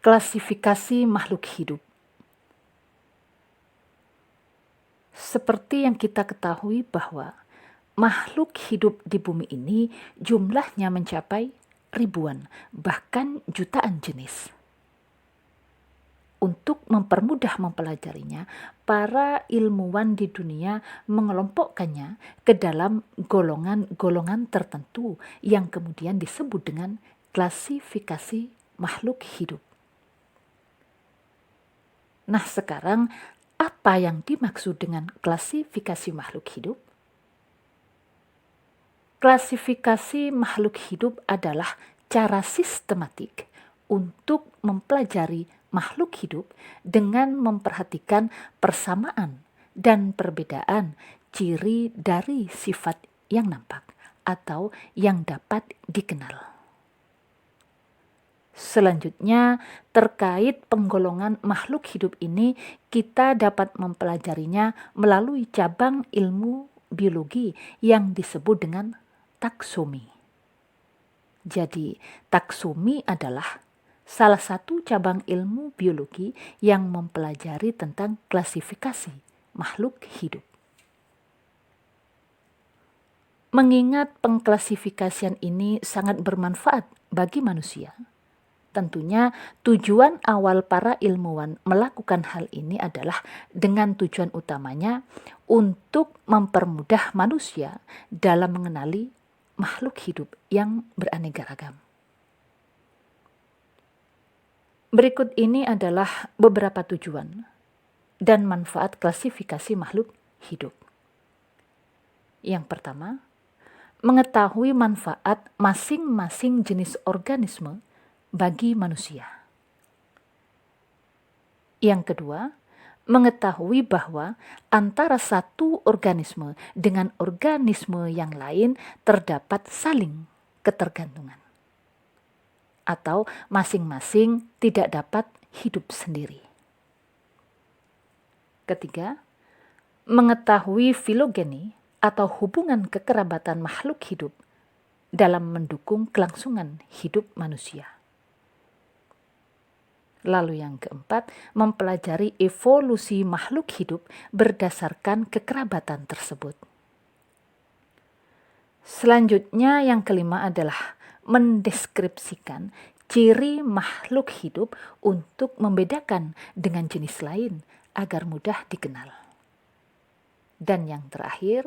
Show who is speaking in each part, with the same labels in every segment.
Speaker 1: Klasifikasi makhluk hidup. Seperti yang kita ketahui bahwa makhluk hidup di bumi ini jumlahnya mencapai ribuan, bahkan jutaan jenis. Untuk mempermudah mempelajarinya, para ilmuwan di dunia mengelompokkannya ke dalam golongan-golongan tertentu yang kemudian disebut dengan klasifikasi makhluk hidup. Nah, sekarang apa yang dimaksud dengan klasifikasi makhluk hidup? Klasifikasi makhluk hidup adalah cara sistematik untuk mempelajari makhluk hidup dengan memperhatikan persamaan dan perbedaan ciri dari sifat yang nampak atau yang dapat dikenal. Selanjutnya, terkait penggolongan makhluk hidup ini, kita dapat mempelajarinya melalui cabang ilmu biologi yang disebut dengan taksomi. Jadi, taksomi adalah salah satu cabang ilmu biologi yang mempelajari tentang klasifikasi makhluk hidup. Mengingat pengklasifikasian ini sangat bermanfaat bagi manusia, tentunya tujuan awal para ilmuwan melakukan hal ini adalah dengan tujuan utamanya untuk mempermudah manusia dalam mengenali makhluk hidup yang beraneka ragam. Berikut ini adalah beberapa tujuan dan manfaat klasifikasi makhluk hidup. Yang pertama, mengetahui manfaat masing-masing jenis organisme bagi manusia. Yang kedua, mengetahui bahwa antara satu organisme dengan organisme yang lain terdapat saling ketergantungan, atau masing-masing tidak dapat hidup sendiri. Ketiga, mengetahui filogeni atau hubungan kekerabatan makhluk hidup dalam mendukung kelangsungan hidup manusia. Lalu yang keempat, mempelajari evolusi makhluk hidup berdasarkan kekerabatan tersebut. Selanjutnya yang kelima adalah mendeskripsikan ciri makhluk hidup untuk membedakan dengan jenis lain agar mudah dikenal. Dan yang terakhir,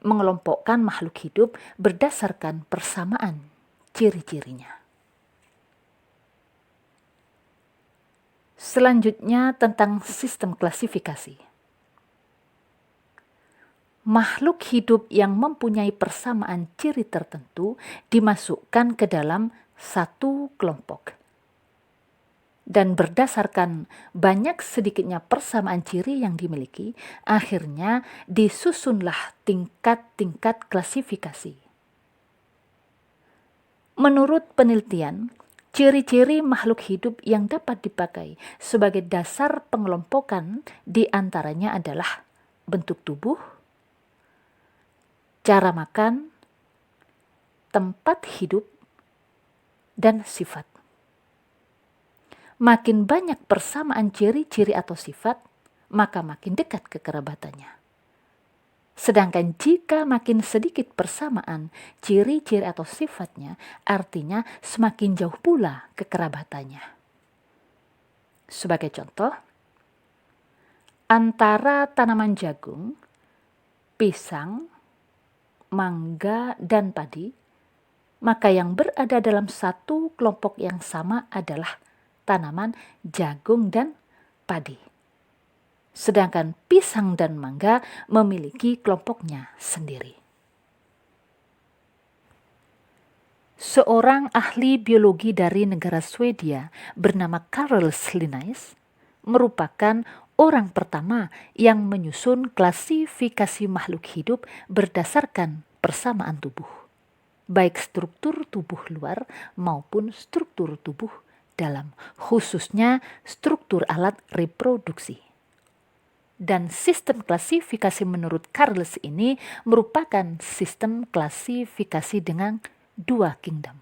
Speaker 1: mengelompokkan makhluk hidup berdasarkan persamaan ciri-cirinya. Selanjutnya tentang sistem klasifikasi. Makhluk hidup yang mempunyai persamaan ciri tertentu dimasukkan ke dalam satu kelompok. Dan berdasarkan banyak sedikitnya persamaan ciri yang dimiliki, akhirnya disusunlah tingkat-tingkat klasifikasi. Menurut penelitian, ciri-ciri makhluk hidup yang dapat dipakai sebagai dasar pengelompokan diantaranya adalah bentuk tubuh, cara makan, tempat hidup, dan sifat. Makin banyak persamaan ciri-ciri atau sifat, maka makin dekat kekerabatannya. Sedangkan jika makin sedikit persamaan ciri-ciri atau sifatnya, artinya semakin jauh pula kekerabatannya. Sebagai contoh, antara tanaman jagung, pisang, mangga, dan padi, maka yang berada dalam satu kelompok yang sama adalah tanaman jagung dan padi. Sedangkan pisang dan mangga memiliki kelompoknya sendiri. Seorang ahli biologi dari negara Swedia bernama Carl Linnaeus merupakan orang pertama yang menyusun klasifikasi makhluk hidup berdasarkan persamaan tubuh, baik struktur tubuh luar maupun struktur tubuh dalam, khususnya struktur alat reproduksi. Dan sistem klasifikasi menurut Carles ini merupakan sistem klasifikasi dengan dua kingdom,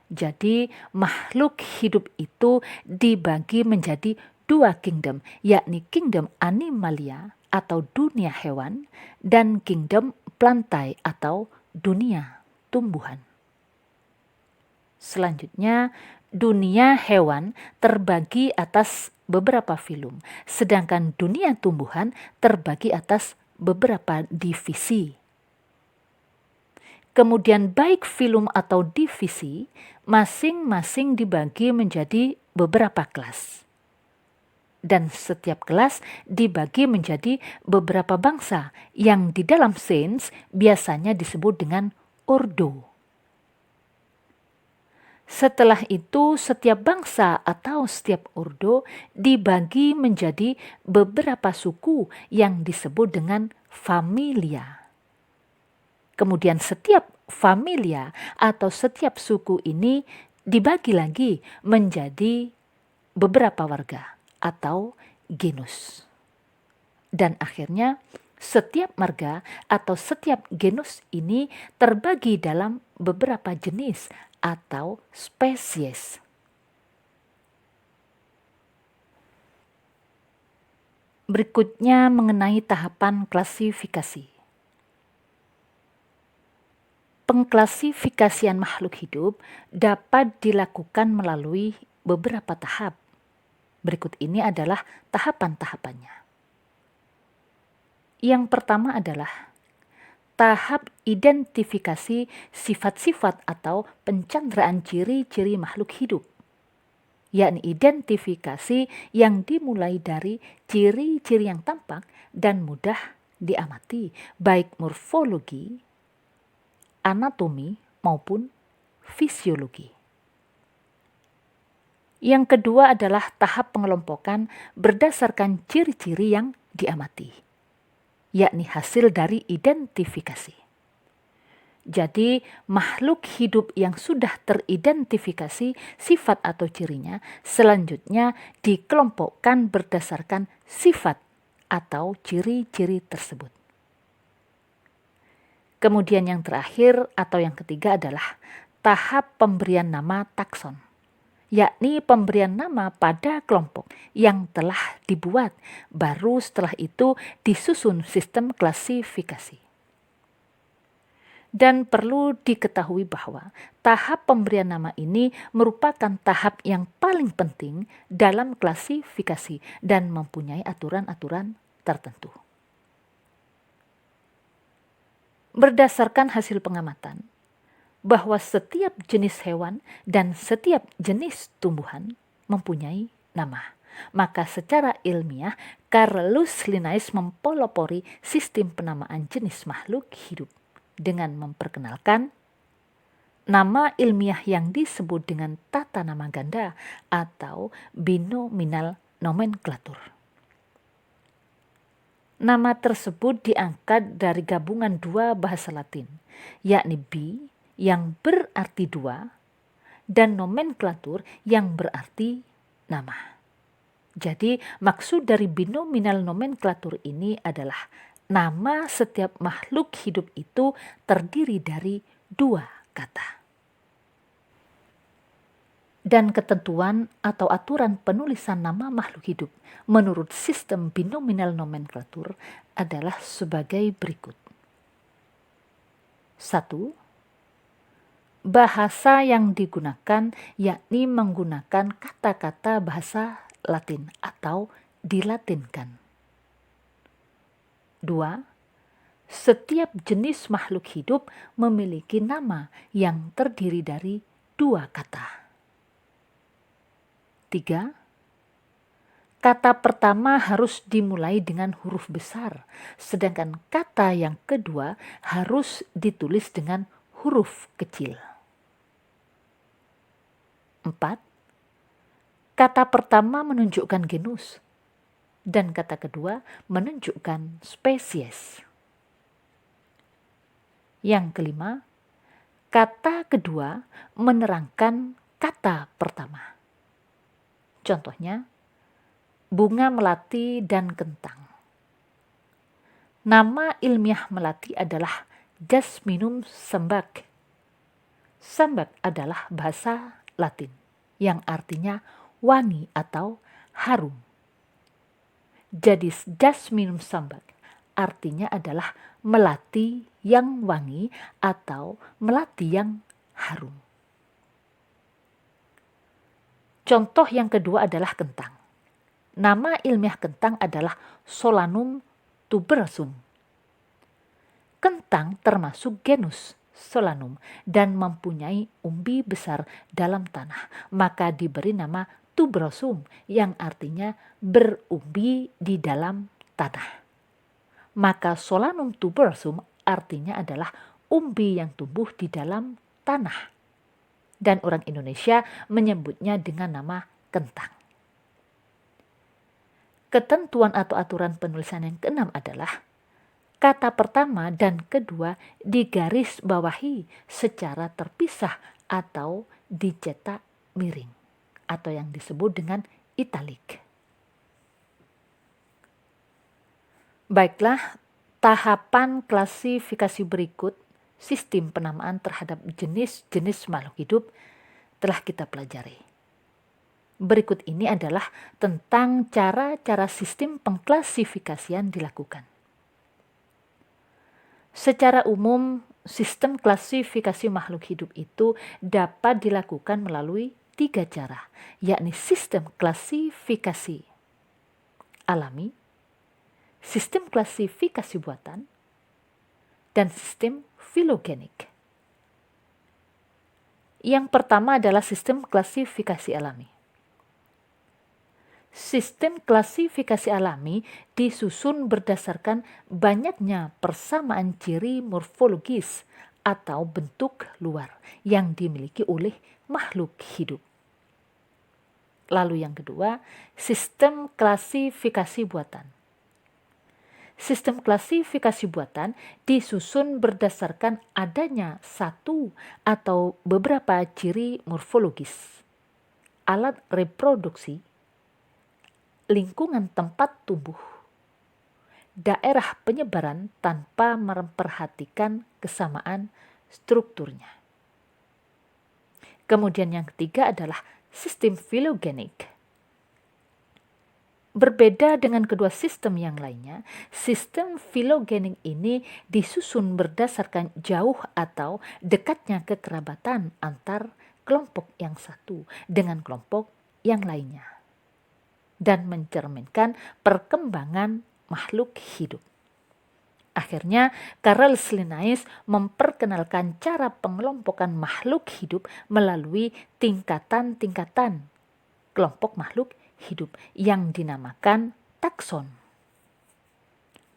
Speaker 1: Jadi makhluk hidup itu dibagi menjadi dua kingdom, yakni kingdom animalia atau dunia hewan dan kingdom plantae atau dunia tumbuhan. Selanjutnya, dunia hewan terbagi atas beberapa filum, sedangkan dunia tumbuhan terbagi atas beberapa divisi. Kemudian baik filum atau divisi masing-masing dibagi menjadi beberapa kelas. Dan setiap kelas dibagi menjadi beberapa bangsa yang di dalam sains biasanya disebut dengan ordo. Setelah itu setiap bangsa atau setiap ordo dibagi menjadi beberapa suku yang disebut dengan familia. Kemudian setiap familia atau setiap suku ini dibagi lagi menjadi beberapa warga atau genus. Dan akhirnya setiap marga atau setiap genus ini terbagi dalam beberapa jenis atau spesies. Berikutnya mengenai tahapan klasifikasi. Pengklasifikasian makhluk hidup dapat dilakukan melalui beberapa tahap. Berikut ini adalah tahapan-tahapannya. Yang pertama adalah tahap identifikasi sifat-sifat atau pencanderaan ciri-ciri makhluk hidup, yakni identifikasi yang dimulai dari ciri-ciri yang tampak dan mudah diamati, baik morfologi, anatomi maupun fisiologi. Yang kedua adalah tahap pengelompokan berdasarkan ciri-ciri yang diamati, yakni hasil dari identifikasi. Jadi, makhluk hidup yang sudah teridentifikasi sifat atau cirinya selanjutnya dikelompokkan berdasarkan sifat atau ciri-ciri tersebut. Kemudian yang terakhir atau yang ketiga adalah tahap pemberian nama takson, yakni pemberian nama pada kelompok yang telah dibuat, baru setelah itu disusun sistem klasifikasi. Dan perlu diketahui bahwa tahap pemberian nama ini merupakan tahap yang paling penting dalam klasifikasi dan mempunyai aturan-aturan tertentu. Berdasarkan hasil pengamatan, bahwa setiap jenis hewan dan setiap jenis tumbuhan mempunyai nama. Maka secara ilmiah, Carolus Linnaeus mempelopori sistem penamaan jenis makhluk hidup dengan memperkenalkan nama ilmiah yang disebut dengan tata nama ganda atau binominal nomenklatur. Nama tersebut diangkat dari gabungan dua bahasa Latin, yakni bi yang berarti dua dan nomenklatur yang berarti nama. Jadi maksud dari binominal nomenklatur ini adalah nama setiap makhluk hidup itu terdiri dari dua kata. Dan ketentuan atau aturan penulisan nama makhluk hidup menurut sistem binominal nomenklatur adalah sebagai berikut. 1. Bahasa yang digunakan yakni menggunakan kata-kata bahasa Latin atau dilatinkan. 2. Setiap jenis makhluk hidup memiliki nama yang terdiri dari dua kata. 3. Kata pertama harus dimulai dengan huruf besar, sedangkan kata yang kedua harus ditulis dengan huruf kecil. 4. Kata pertama menunjukkan genus, dan kata kedua menunjukkan spesies. Yang kelima, kata kedua menerangkan kata pertama. Contohnya, bunga melati dan kentang. Nama ilmiah melati adalah Jasminum sambac. Sambac adalah bahasa Latin yang artinya wangi atau harum. Jadi Jasminum sambac artinya adalah melati yang wangi atau melati yang harum. Contoh yang kedua adalah kentang. Nama ilmiah kentang adalah Solanum tuberosum. Kentang termasuk genus Solanum dan mempunyai umbi besar dalam tanah, maka diberi nama tuberosum yang artinya berumbi di dalam tanah. Maka Solanum tuberosum artinya adalah umbi yang tumbuh di dalam tanah. Dan orang Indonesia menyebutnya dengan nama kentang. Ketentuan atau aturan penulisan yang keenam adalah kata pertama dan kedua digaris bawahi secara terpisah atau dicetak miring atau yang disebut dengan italik. Baiklah, tahapan klasifikasi berikut sistem penamaan terhadap jenis-jenis makhluk hidup telah kita pelajari. Berikut ini adalah tentang cara-cara sistem pengklasifikasian dilakukan. Secara umum, sistem klasifikasi makhluk hidup itu dapat dilakukan melalui 3 cara, yakni sistem klasifikasi alami, sistem klasifikasi buatan, dan sistem filogenik. Yang pertama adalah sistem klasifikasi alami. Sistem klasifikasi alami disusun berdasarkan banyaknya persamaan ciri morfologis atau bentuk luar yang dimiliki oleh makhluk hidup. Lalu yang kedua, sistem klasifikasi buatan. Sistem klasifikasi buatan disusun berdasarkan adanya satu atau beberapa ciri morfologis, alat reproduksi, lingkungan tempat tumbuh, daerah penyebaran tanpa memperhatikan kesamaan strukturnya. Kemudian yang ketiga adalah sistem filogenik. Berbeda dengan kedua sistem yang lainnya, sistem filogenik ini disusun berdasarkan jauh atau dekatnya kekerabatan antar kelompok yang satu dengan kelompok yang lainnya, dan mencerminkan perkembangan makhluk hidup. Akhirnya, Carl Linnaeus memperkenalkan cara pengelompokan makhluk hidup melalui tingkatan-tingkatan kelompok makhluk hidup yang dinamakan takson.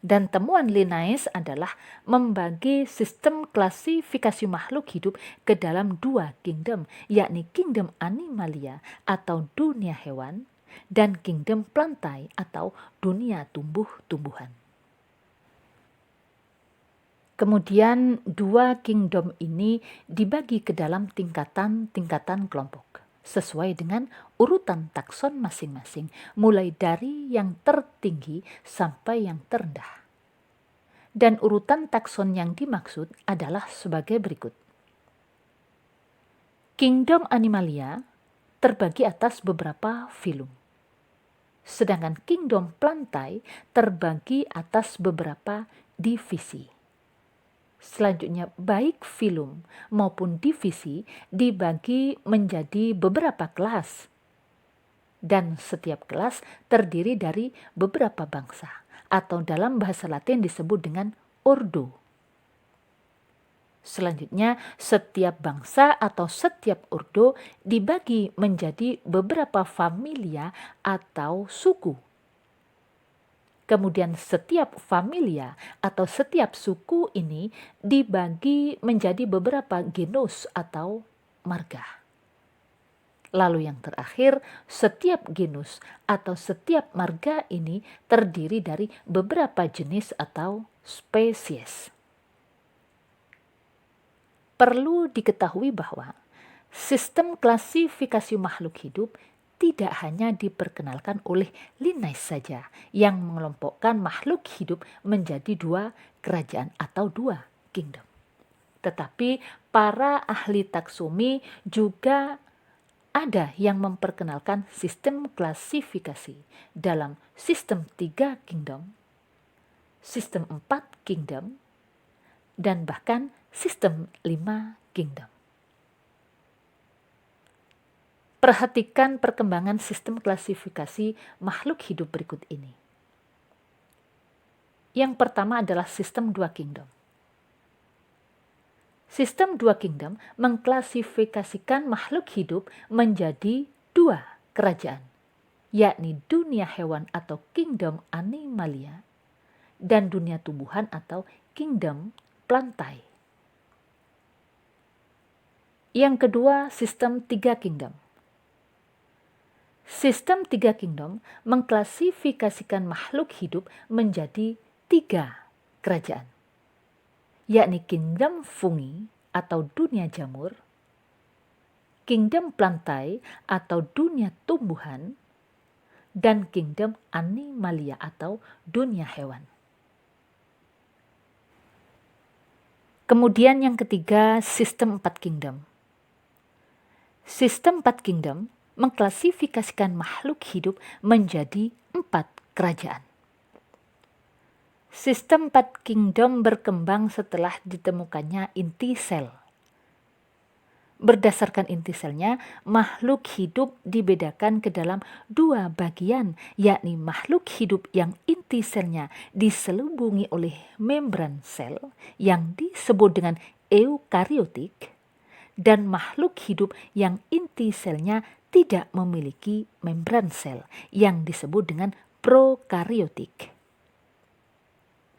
Speaker 1: Dan temuan Linnaeus adalah membagi sistem klasifikasi makhluk hidup ke dalam 2 kingdom, yakni kingdom animalia atau dunia hewan, dan kingdom plantae atau dunia tumbuh-tumbuhan. Kemudian 2 kingdom ini dibagi ke dalam tingkatan-tingkatan kelompok sesuai dengan urutan takson masing-masing, mulai dari yang tertinggi sampai yang terendah. Dan urutan takson yang dimaksud adalah sebagai berikut. Kingdom Animalia terbagi atas beberapa filum. Sedangkan kingdom Plantae terbagi atas beberapa divisi. Selanjutnya, baik filum maupun divisi dibagi menjadi beberapa kelas. Dan setiap kelas terdiri dari beberapa bangsa, atau dalam bahasa Latin disebut dengan ordo. Selanjutnya, setiap bangsa atau setiap ordo dibagi menjadi beberapa familia atau suku. Kemudian setiap familia atau setiap suku ini dibagi menjadi beberapa genus atau marga. Lalu yang terakhir, setiap genus atau setiap marga ini terdiri dari beberapa jenis atau spesies. Perlu diketahui bahwa sistem klasifikasi makhluk hidup tidak hanya diperkenalkan oleh Linnaeus saja yang mengelompokkan makhluk hidup menjadi 2 kerajaan atau 2 kingdom. Tetapi para ahli taksumi juga ada yang memperkenalkan sistem klasifikasi dalam sistem 3 kingdom, sistem 4 kingdom, dan bahkan sistem 5 kingdom. Perhatikan perkembangan sistem klasifikasi makhluk hidup berikut ini. Yang pertama adalah sistem 2 kingdom. Sistem 2 kingdom mengklasifikasikan makhluk hidup menjadi 2 kerajaan, yakni dunia hewan atau kingdom animalia dan dunia tumbuhan atau kingdom plantae. Yang kedua, sistem 3 kingdom. Sistem 3 kingdom mengklasifikasikan makhluk hidup menjadi 3 kerajaan, yakni kingdom fungi atau dunia jamur, kingdom plantae atau dunia tumbuhan, dan kingdom animalia atau dunia hewan. Kemudian yang ketiga, sistem 4 kingdom. Sistem 4 kingdom mengklasifikasikan makhluk hidup menjadi 4 kerajaan. Sistem 4 kingdom berkembang setelah ditemukannya inti sel. Berdasarkan inti selnya, makhluk hidup dibedakan ke dalam 2 bagian, yakni makhluk hidup yang inti selnya diselubungi oleh membran sel yang disebut dengan eukariotik, dan makhluk hidup yang inti selnya tidak memiliki membran sel yang disebut dengan prokariotik.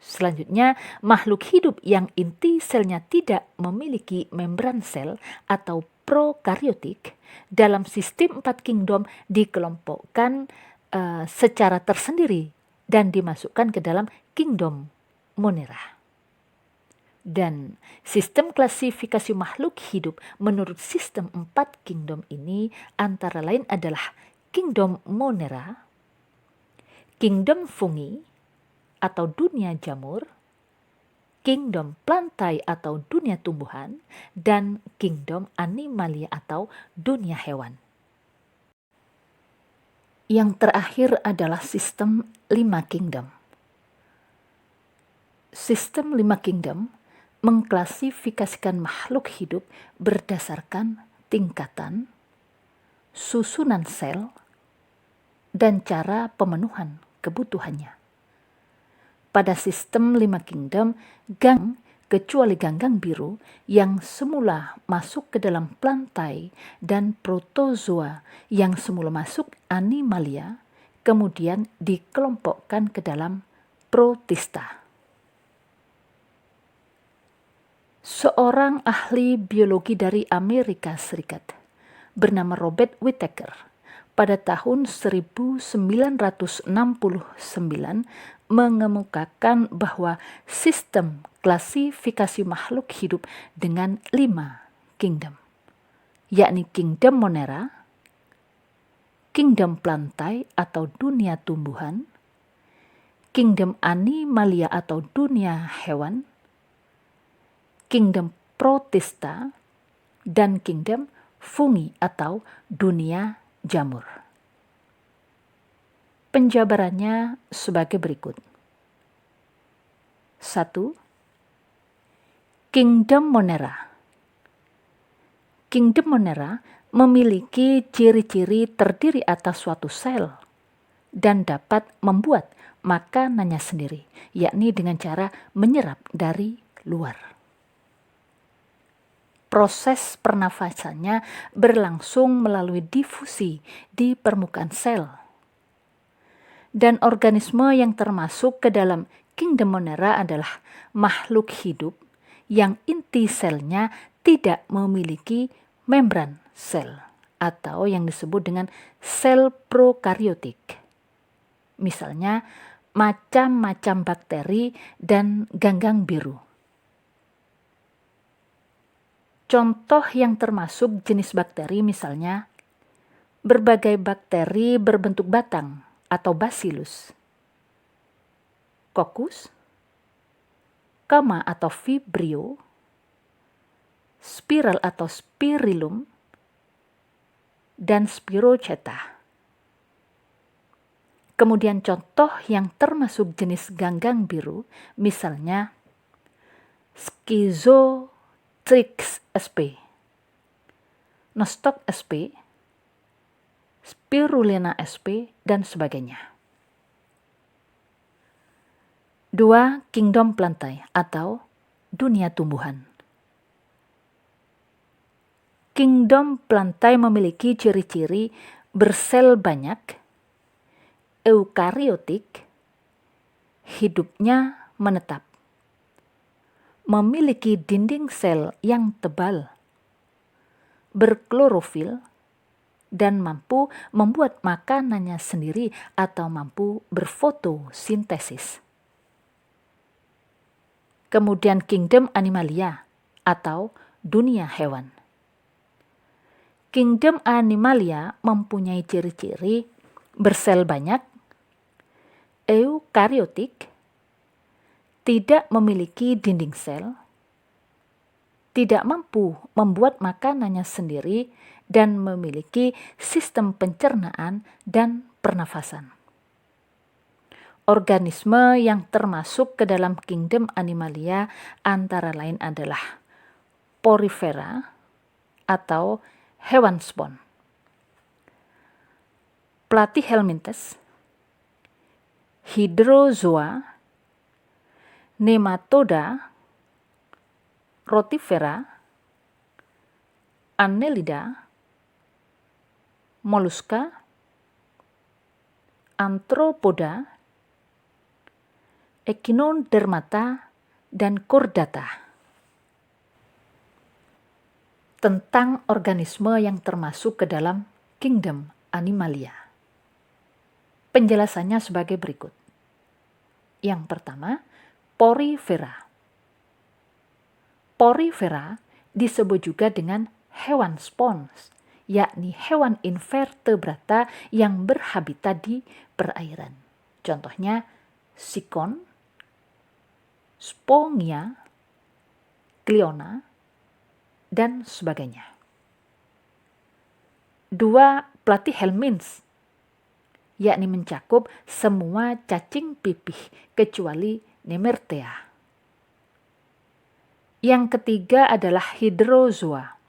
Speaker 1: Selanjutnya, makhluk hidup yang inti selnya tidak memiliki membran sel atau prokariotik dalam sistem 4 kingdom dikelompokkan secara tersendiri dan dimasukkan ke dalam kingdom Monera. Dan sistem klasifikasi makhluk hidup menurut sistem 4 kingdom ini antara lain adalah kingdom Monera, kingdom fungi atau dunia jamur, kingdom plantae atau dunia tumbuhan, dan kingdom animalia atau dunia hewan. Yang terakhir adalah sistem 5 kingdom. Sistem 5 kingdom mengklasifikasikan makhluk hidup berdasarkan tingkatan, susunan sel, dan cara pemenuhan kebutuhannya. Pada sistem 5 kingdom, kecuali ganggang biru yang semula masuk ke dalam plantae dan protozoa yang semula masuk animalia, kemudian dikelompokkan ke dalam protista. Seorang ahli biologi dari Amerika Serikat bernama Robert Whittaker pada tahun 1969 mengemukakan bahwa sistem klasifikasi makhluk hidup dengan 5 kingdom, yakni kingdom Monera, kingdom plantae atau dunia tumbuhan, kingdom animalia atau dunia hewan, kingdom protista, dan kingdom fungi atau dunia jamur. Penjabarannya sebagai berikut. 1. Kingdom Monera. Kingdom Monera memiliki ciri-ciri terdiri atas suatu sel dan dapat membuat makanannya sendiri, yakni dengan cara menyerap dari luar. Proses pernafasannya berlangsung melalui difusi di permukaan sel. Dan organisme yang termasuk ke dalam kingdom Monera adalah makhluk hidup yang inti selnya tidak memiliki membran sel atau yang disebut dengan sel prokariotik. Misalnya macam-macam bakteri dan ganggang biru. Contoh yang termasuk jenis bakteri misalnya berbagai bakteri berbentuk batang atau bacillus, coccus, kama atau vibrio, spiral atau spirillum, dan spirochaeta. Kemudian contoh yang termasuk jenis ganggang biru, misalnya Schizotrix sp, Nostoc sp, Spirulina sp, dan sebagainya. 2. Kingdom Plantae atau dunia tumbuhan. Kingdom Plantae memiliki ciri-ciri bersel banyak, eukariotik, hidupnya menetap, memiliki dinding sel yang tebal, berklorofil, dan mampu membuat makanannya sendiri atau mampu berfotosintesis. Kemudian Kingdom Animalia atau dunia hewan. Kingdom Animalia mempunyai ciri-ciri bersel banyak, eukariotik, tidak memiliki dinding sel, tidak mampu membuat makanannya sendiri, dan memiliki sistem pencernaan dan pernafasan. Organisme yang termasuk ke dalam Kingdom Animalia antara lain adalah Porifera atau hewan spon, Platyhelminthes, Hydrozoa, Nematoda, Rotifera, Annelida, Moluska, Arthropoda, Echinodermata, dan Chordata. Tentang organisme yang termasuk ke dalam Kingdom Animalia. Penjelasannya sebagai berikut. Yang pertama, Porifera. Porifera disebut juga dengan hewan spons, yakni hewan invertebrata yang berhabitat di perairan. Contohnya sikon, spongia, gliona, dan sebagainya. 2. Platyhelminths, yakni mencakup semua cacing pipih kecuali Nemertea. Yang ketiga adalah Hydrozoa.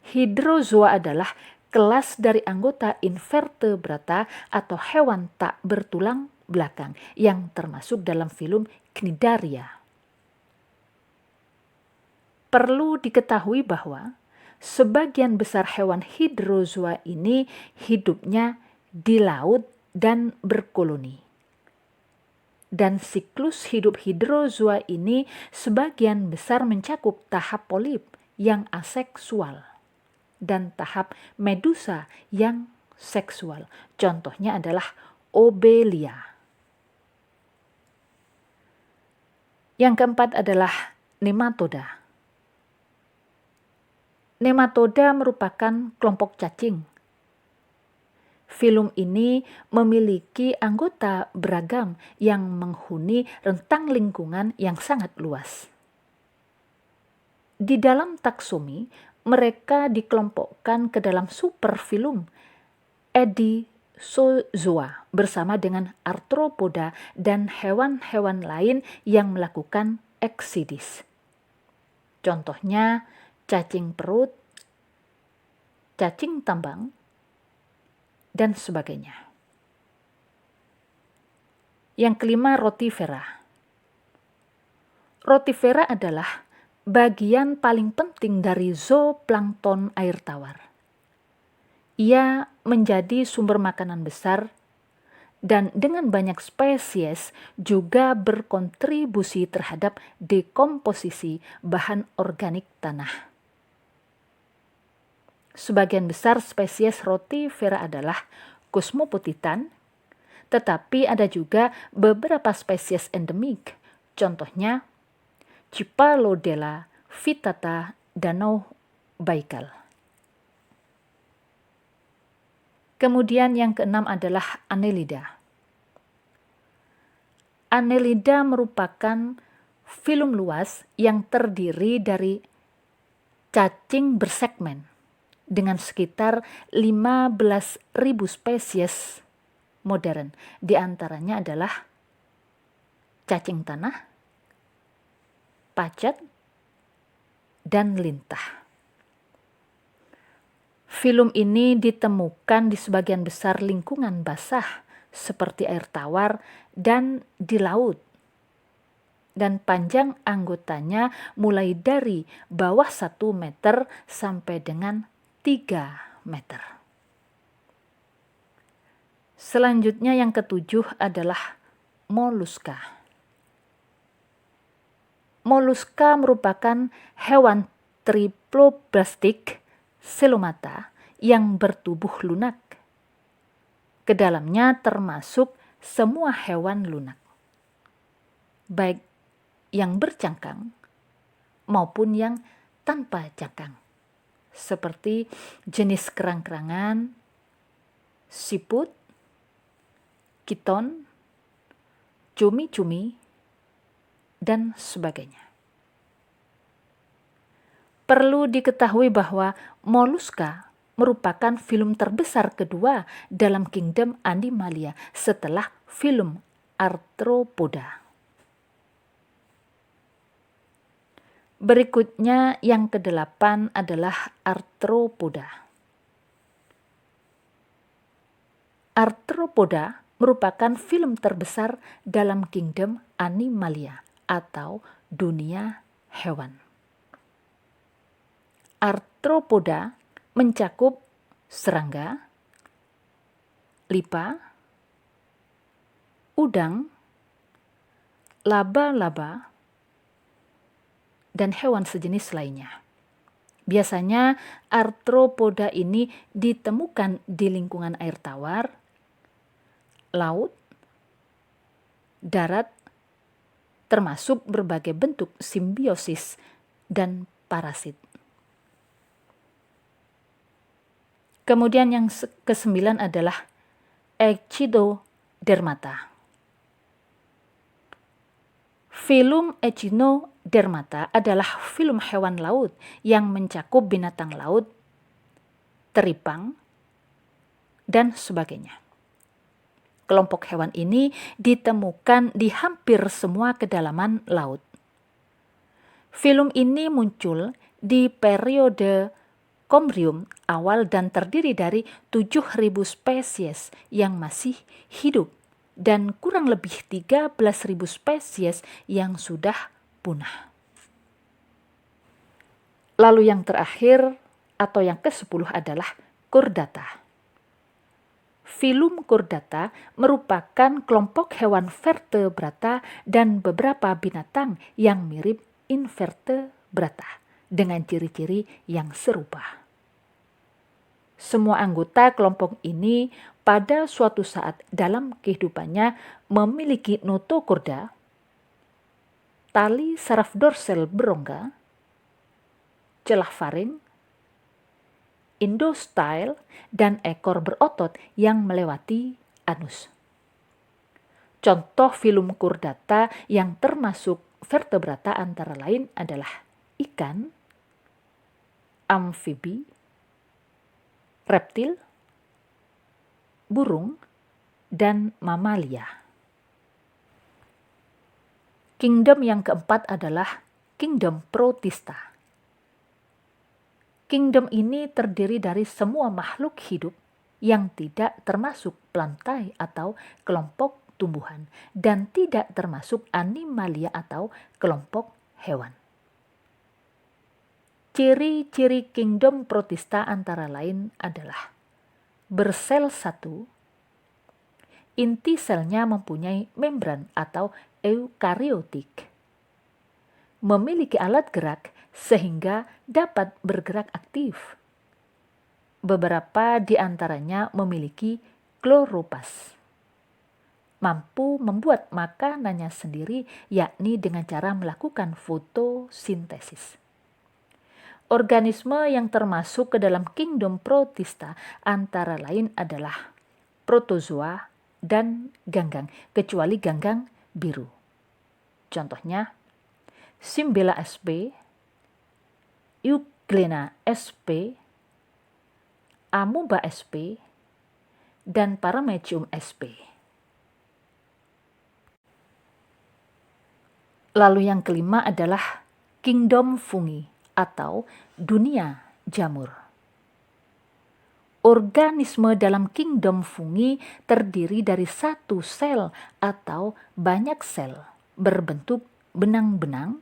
Speaker 1: Hydrozoa adalah kelas dari anggota invertebrata atau hewan tak bertulang belakang yang termasuk dalam filum Cnidaria. Perlu diketahui bahwa sebagian besar hewan hydrozoa ini hidupnya di laut dan berkoloni. Dan siklus hidup hydrozoa ini sebagian besar mencakup tahap polip yang aseksual dan tahap medusa yang seksual. Contohnya adalah Obelia. Yang keempat adalah nematoda. Nematoda merupakan kelompok cacing. Filum ini memiliki anggota beragam yang menghuni rentang lingkungan yang sangat luas. Di dalam taksomi, mereka dikelompokkan ke dalam superfilum Edisozoa bersama dengan arthropoda dan hewan-hewan lain yang melakukan eksidis. Contohnya cacing perut, cacing tambang, dan sebagainya. Yang kelima, Rotifera. Rotifera adalah bagian paling penting dari zooplankton air tawar. Ia menjadi sumber makanan besar dan dengan banyak spesies juga berkontribusi terhadap dekomposisi bahan organik tanah. Sebagian besar spesies Rotifera adalah Cosmopotitan, tetapi ada juga beberapa spesies endemik, contohnya Cipalodella vittata Danau Baikal. Kemudian yang keenam adalah Annelida. Annelida merupakan Filum luas yang terdiri dari cacing bersegmen dengan sekitar 15.000 spesies modern. Di antaranya adalah cacing tanah, pacet, dan lintah. Filum ini ditemukan di sebagian besar lingkungan basah seperti air tawar dan di laut. Dan panjang anggotanya mulai dari bawah 1 meter sampai dengan 3 meter. Selanjutnya yang ketujuh adalah moluska. Moluska merupakan hewan triploblastik selomata yang bertubuh lunak. Kedalamnya termasuk semua hewan lunak, baik yang bercangkang maupun yang tanpa cangkang, seperti jenis kerang-kerangan, siput, kiton, cumi-cumi, dan sebagainya. Perlu diketahui bahwa moluska merupakan filum terbesar kedua dalam kingdom Animalia setelah filum Arthropoda. Berikutnya yang ke-8 adalah Arthropoda. Arthropoda merupakan filum terbesar dalam kingdom Animalia atau dunia hewan. Arthropoda mencakup serangga, lipa, udang, laba-laba, dan hewan sejenis lainnya. Biasanya arthropoda ini ditemukan di lingkungan air tawar, laut, darat, termasuk berbagai bentuk simbiosis dan parasit. Kemudian yang ke-9 adalah Echinodermata. Filum Echinodermata adalah filum hewan laut yang mencakup binatang laut, teripang, dan sebagainya. Kelompok hewan ini ditemukan di hampir semua kedalaman laut. Filum ini muncul di periode Kambrium awal dan terdiri dari 7.000 spesies yang masih hidup dan kurang lebih 13.000 spesies yang sudah punah. Lalu yang terakhir atau yang ke-10 adalah Chordata. Filum Chordata merupakan kelompok hewan vertebrata dan beberapa binatang yang mirip invertebrata dengan ciri-ciri yang serupa. Semua anggota kelompok ini pada suatu saat dalam kehidupannya memiliki notochorda, tali saraf dorsal berongga, celah faring, endostyle, dan ekor berotot yang melewati anus. Contoh filum Chordata yang termasuk vertebrata antara lain adalah ikan, amfibi, reptil, burung, dan mamalia. Kingdom yang keempat adalah Kingdom Protista. Kingdom ini terdiri dari semua makhluk hidup yang tidak termasuk plantae atau kelompok tumbuhan dan tidak termasuk animalia atau kelompok hewan. Ciri-ciri Kingdom Protista antara lain adalah bersel satu, inti selnya mempunyai membran atau eukariotik, memiliki alat gerak sehingga dapat bergerak aktif. Beberapa di antaranya memiliki kloropas, mampu membuat makanannya sendiri yakni dengan cara melakukan fotosintesis. Organisme yang termasuk ke dalam Kingdom Protista antara lain adalah protozoa dan ganggang, kecuali ganggang biru. Contohnya Simbela sp, Euglena sp, Amoeba sp, dan Paramecium sp. Lalu yang kelima adalah kingdom fungi atau dunia jamur. Organisme dalam kingdom fungi terdiri dari satu sel atau banyak sel berbentuk benang-benang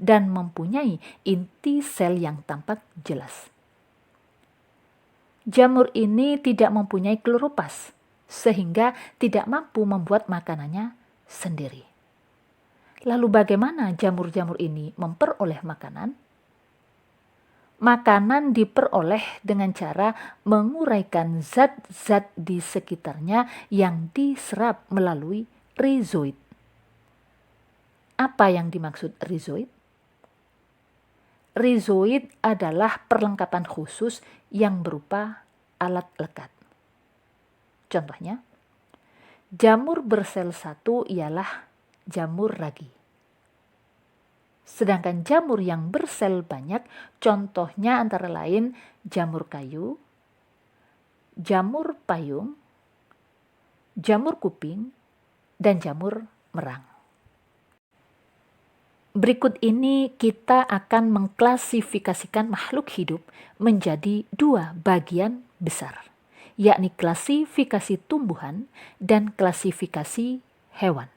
Speaker 1: dan mempunyai inti sel yang tampak jelas. Jamur ini tidak mempunyai kloropas sehingga tidak mampu membuat makanannya sendiri. Lalu bagaimana jamur-jamur ini memperoleh makanan? Makanan diperoleh dengan cara menguraikan zat-zat di sekitarnya yang diserap melalui rizoid. Apa yang dimaksud rizoid? Rizoid adalah perlengkapan khusus yang berupa alat lekat. Contohnya, jamur bersel satu ialah jamur ragi. Sedangkan jamur yang bersel banyak, contohnya antara lain jamur kayu, jamur payung, jamur kuping, dan jamur merang. Berikut ini kita akan mengklasifikasikan makhluk hidup menjadi dua bagian besar, yakni klasifikasi tumbuhan dan klasifikasi hewan.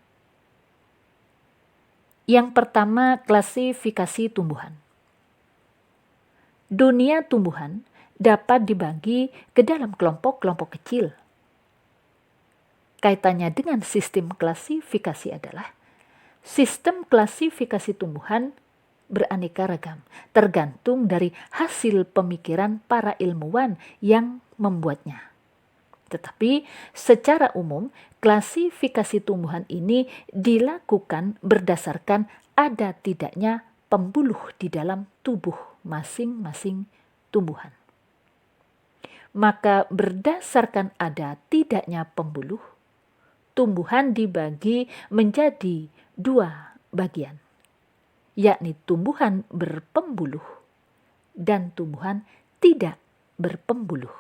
Speaker 1: Yang pertama, klasifikasi tumbuhan. Dunia tumbuhan dapat dibagi ke dalam kelompok-kelompok kecil. Kaitannya dengan sistem klasifikasi adalah sistem klasifikasi tumbuhan beraneka ragam, tergantung dari hasil pemikiran para ilmuwan yang membuatnya. Tetapi secara umum, klasifikasi tumbuhan ini dilakukan berdasarkan ada tidaknya pembuluh di dalam tubuh masing-masing tumbuhan. Maka berdasarkan ada tidaknya pembuluh, tumbuhan dibagi menjadi dua bagian, yakni tumbuhan berpembuluh dan tumbuhan tidak berpembuluh.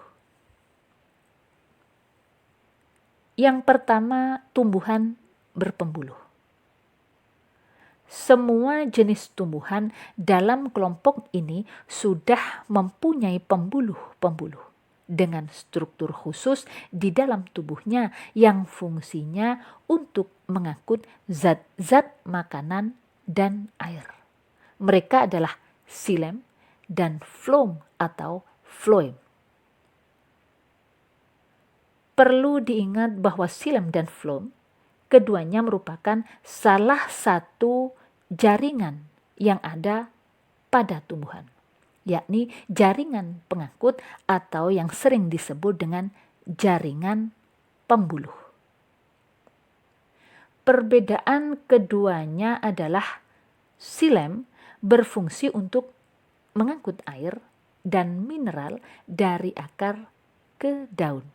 Speaker 1: Yang pertama, tumbuhan berpembuluh. Semua jenis tumbuhan dalam kelompok ini sudah mempunyai pembuluh-pembuluh dengan struktur khusus di dalam tubuhnya yang fungsinya untuk mengangkut zat-zat makanan dan air. Mereka adalah xilem dan phloem atau phloem. Perlu diingat bahwa xilem dan phloem keduanya merupakan salah satu jaringan yang ada pada tumbuhan, yakni jaringan pengangkut atau yang sering disebut dengan jaringan pembuluh. Perbedaan keduanya adalah xilem berfungsi untuk mengangkut air dan mineral dari akar ke daun.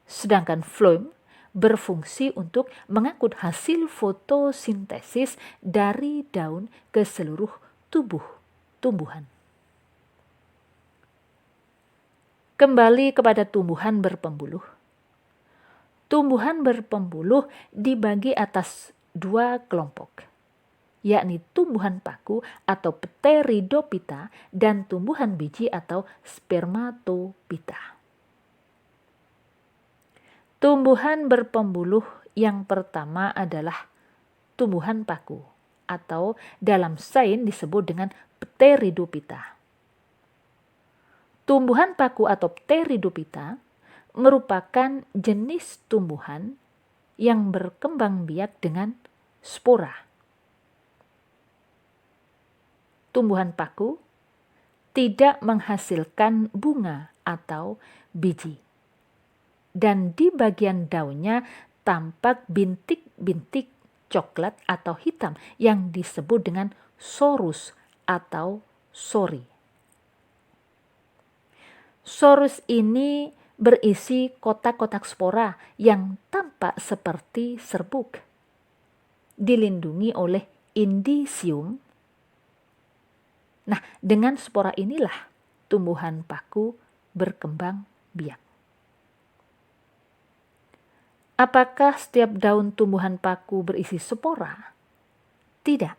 Speaker 1: Sedangkan phloem berfungsi untuk mengangkut hasil fotosintesis dari daun ke seluruh tubuh tumbuhan. Kembali kepada tumbuhan berpembuluh. Tumbuhan berpembuluh dibagi atas dua kelompok, yakni tumbuhan paku atau Pteridophyta dan tumbuhan biji atau Spermatophyta. Tumbuhan berpembuluh yang pertama adalah tumbuhan paku atau dalam sains disebut dengan Pteridophyta. Tumbuhan paku atau Pteridophyta merupakan jenis tumbuhan yang berkembang biak dengan spora. Tumbuhan paku tidak menghasilkan bunga atau biji. Dan di bagian daunnya tampak bintik-bintik coklat atau hitam yang disebut dengan sorus atau sori. Sorus ini berisi kotak-kotak spora yang tampak seperti serbuk, dilindungi oleh indisium Nah, dengan spora inilah tumbuhan paku berkembang biak. Apakah setiap daun tumbuhan paku berisi spora? Tidak.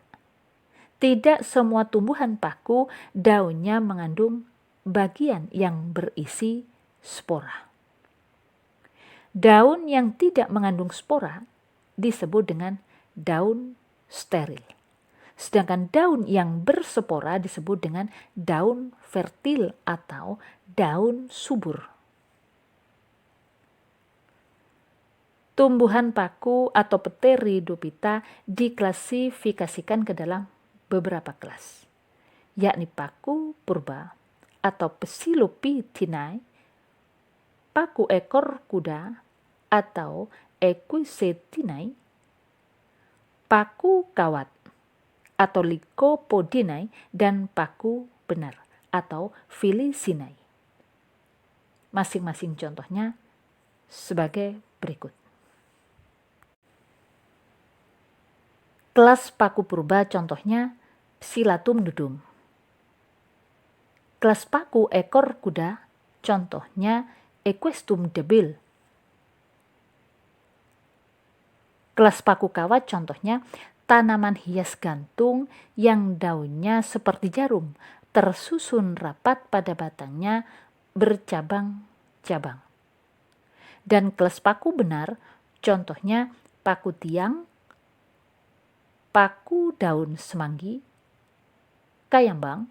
Speaker 1: Tidak semua tumbuhan paku daunnya mengandung bagian yang berisi spora. Daun yang tidak mengandung spora disebut dengan daun steril. Sedangkan daun yang berspora disebut dengan daun fertil atau daun subur. Tumbuhan paku atau Pteridophyta diklasifikasikan ke dalam beberapa kelas, yakni paku purba atau Psilopithinae, paku ekor kuda atau Equisetae, paku kawat atau Lycopodidae, dan paku benar atau Felicinae. Masing-masing contohnya sebagai berikut. Kelas paku purba contohnya Psilatum dudum. Kelas paku ekor kuda contohnya Equestum debil. Kelas paku kawat contohnya tanaman hias gantung yang daunnya seperti jarum, tersusun rapat pada batangnya bercabang-cabang. Dan kelas paku benar contohnya paku tiang, paku daun semanggi, kayambang,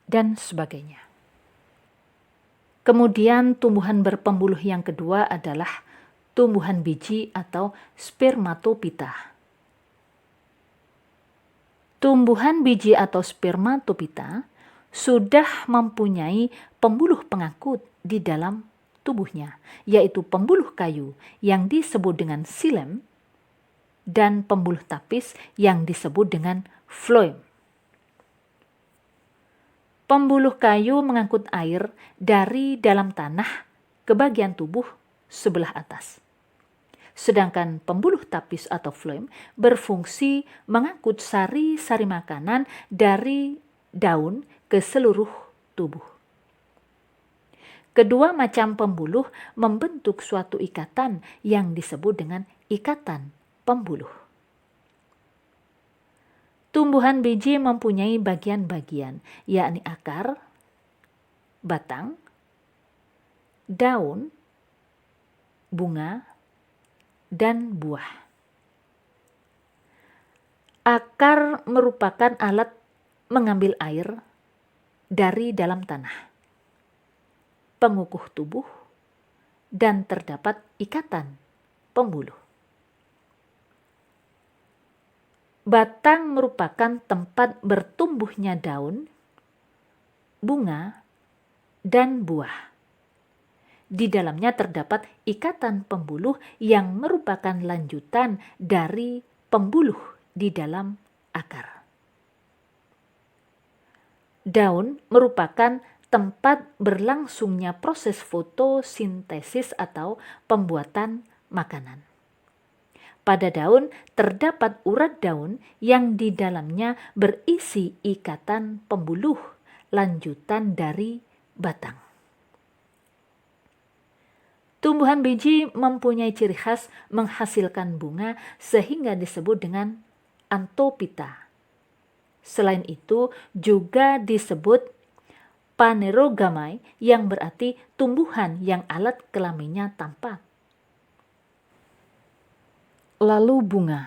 Speaker 1: dan sebagainya. Kemudian tumbuhan berpembuluh yang kedua adalah tumbuhan biji atau Spermatophyta. Tumbuhan biji atau Spermatophyta sudah mempunyai pembuluh pengangkut di dalam tubuhnya, yaitu pembuluh kayu yang disebut dengan xilem dan pembuluh tapis yang disebut dengan phloem. Pembuluh kayu mengangkut air dari dalam tanah ke bagian tubuh sebelah atas. Sedangkan pembuluh tapis atau phloem berfungsi mengangkut sari-sari makanan dari daun ke seluruh tubuh. Kedua macam pembuluh membentuk suatu ikatan yang disebut dengan ikatan pembuluh. Tumbuhan biji mempunyai bagian-bagian, yakni akar, batang, daun, bunga, dan buah. Akar merupakan alat mengambil air dari dalam tanah, pengukuh tubuh, dan terdapat ikatan pembuluh. Batang merupakan tempat bertumbuhnya daun, bunga, dan buah. Di dalamnya terdapat ikatan pembuluh yang merupakan lanjutan dari pembuluh di dalam akar. Daun merupakan tempat berlangsungnya proses fotosintesis atau pembuatan makanan. Pada daun terdapat urat daun yang di dalamnya berisi ikatan pembuluh lanjutan dari batang. Tumbuhan biji mempunyai ciri khas menghasilkan bunga sehingga disebut dengan Anthophyta. Selain itu juga disebut Phanerogamai yang berarti tumbuhan yang alat kelaminnya tampak. Lalu bunga.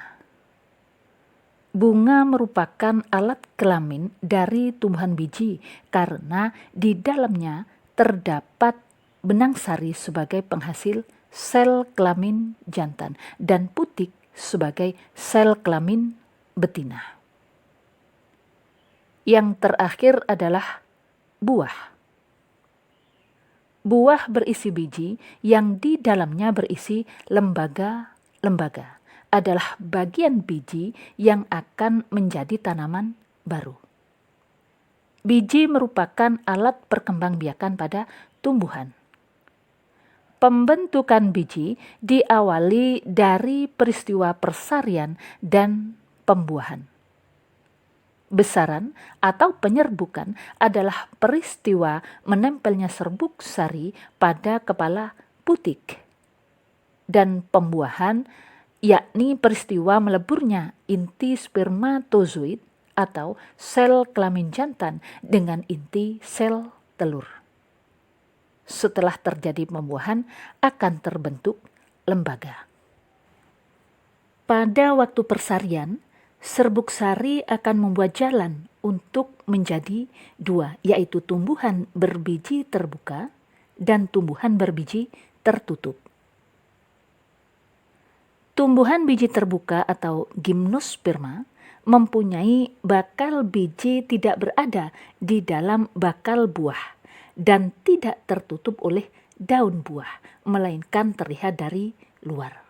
Speaker 1: Bunga merupakan alat kelamin dari tumbuhan biji karena di dalamnya terdapat benang sari sebagai penghasil sel kelamin jantan dan putik sebagai sel kelamin betina. Yang terakhir adalah buah. Buah berisi biji yang di dalamnya berisi lembaga-lembaga. Adalah bagian biji yang akan menjadi tanaman baru. Biji merupakan alat perkembangbiakan pada tumbuhan. Pembentukan biji diawali dari peristiwa persarian dan pembuahan. Besaran atau penyerbukan adalah peristiwa menempelnya serbuk sari pada kepala putik. Dan pembuahan yakni peristiwa meleburnya inti spermatozoid atau sel kelamin jantan dengan inti sel telur. Setelah terjadi pembuahan akan terbentuk lembaga. Pada waktu persarian, serbuk sari akan membuat jalan untuk menjadi dua, yaitu tumbuhan berbiji terbuka dan tumbuhan berbiji tertutup. Tumbuhan biji terbuka atau gimnosperma mempunyai bakal biji tidak berada di dalam bakal buah dan tidak tertutup oleh daun buah, melainkan terlihat dari luar.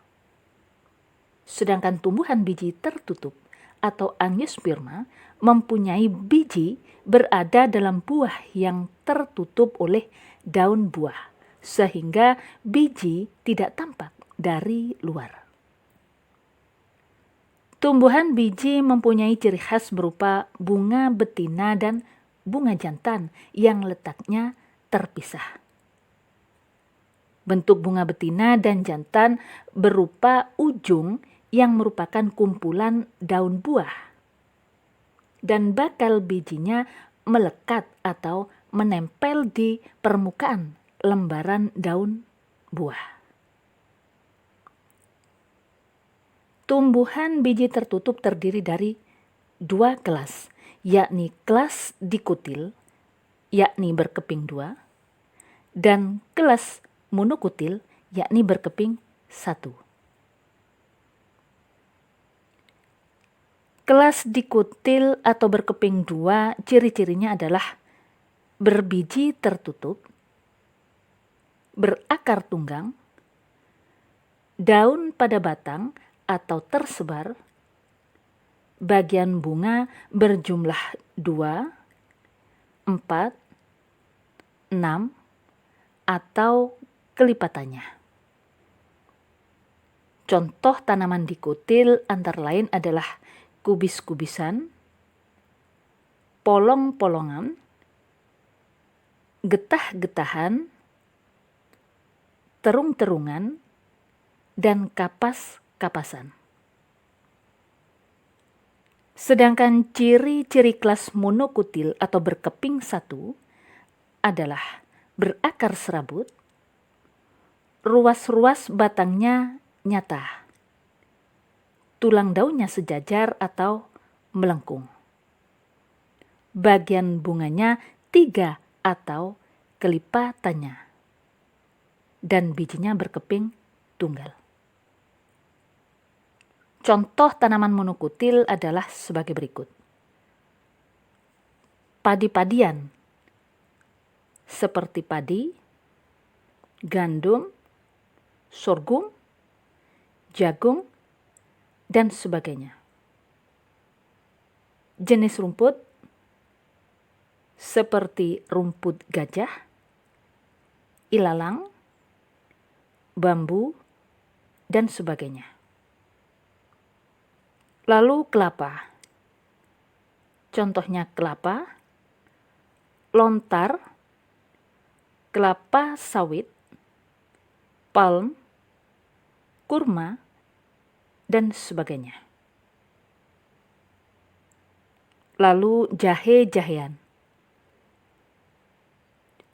Speaker 1: Sedangkan tumbuhan biji tertutup atau angiosperma mempunyai biji berada dalam buah yang tertutup oleh daun buah, sehingga biji tidak tampak dari luar. Tumbuhan biji mempunyai ciri khas berupa bunga betina dan bunga jantan yang letaknya terpisah. Bentuk bunga betina dan jantan berupa ujung yang merupakan kumpulan daun buah, dan bakal bijinya melekat atau menempel di permukaan lembaran daun buah. Tumbuhan biji tertutup terdiri dari dua kelas, yakni kelas dikutil, yakni berkeping dua, dan kelas monokutil, yakni berkeping satu. Kelas dikutil atau berkeping dua ciri-cirinya adalah berbiji tertutup, berakar tunggang, daun pada batang atau tersebar, bagian bunga berjumlah 2, 4, 6, atau kelipatannya. Contoh tanaman dikutil antara lain adalah kubis-kubisan, polong-polongan, getah-getahan, terung-terungan, dan kapas-kapasan. Sedangkan ciri-ciri kelas monokutil atau berkeping satu adalah berakar serabut, ruas-ruas batangnya nyata, tulang daunnya sejajar atau melengkung, bagian bunganya 3 atau kelipatannya, dan bijinya berkeping tunggal. Contoh tanaman monokutil adalah sebagai berikut. Padi-padian seperti padi, gandum, sorghum, jagung, dan sebagainya. Jenis rumput seperti rumput gajah, ilalang, bambu, dan sebagainya. Lalu kelapa. Contohnya kelapa, lontar, kelapa sawit, palm, kurma, dan sebagainya. Lalu jahe-jahean.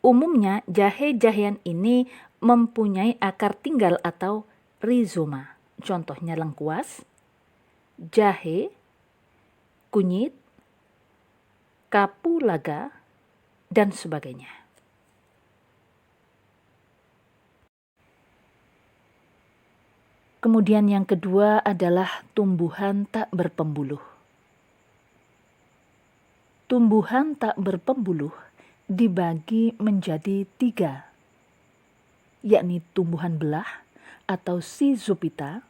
Speaker 1: Umumnya jahe-jahean ini mempunyai akar tinggal atau rizoma. Contohnya lengkuas, jahe, kunyit, kapulaga, dan sebagainya. Kemudian yang kedua adalah tumbuhan tak berpembuluh. Tumbuhan tak berpembuluh dibagi menjadi 3, yakni tumbuhan belah atau Schizophyta,